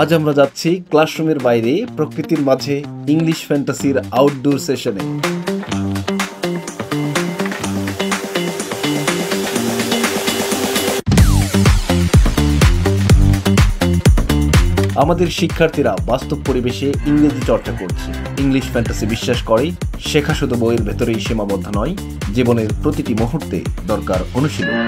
আজ আমরা যাচ্ছি ক্লাসরুমের বাইরে প্রকৃতির মাঝে ইংলিশ ফ্যান্টাসির আউটডোর সেশনে। আমাদের শিক্ষার্থীরা বাস্তব পরিবেশে ইংরেজি চর্চা করছে। ইংলিশ ফ্যান্টাসি বিশ্বাস করে শেখা শুধু বইয়ের ভেতরেই সীমাবদ্ধ নয়, জীবনের প্রতিটি মুহূর্তে দরকার অনুশীলন।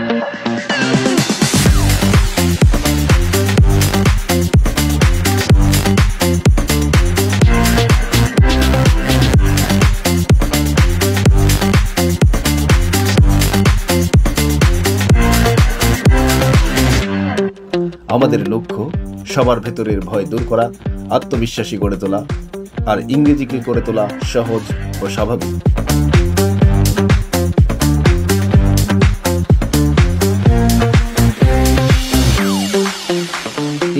আমাদের লক্ষ্য সবার ভেতরের ভয় দূর করা, আত্মবিশ্বাসী গড়ে তোলা আর ইংরেজিকে করে তোলা সহজ ও স্বাভাবিক।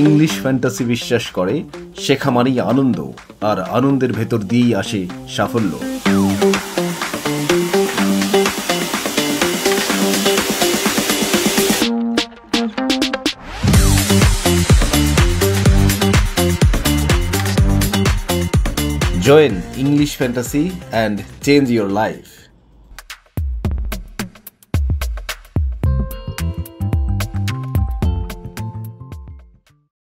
ইংলিশ ফ্যান্টাসি বিশ্বাস করে শেখা মানেই আনন্দ, আর আনন্দের ভেতর দিয়েই আসে সাফল্য। Join English Fantasy and change your life.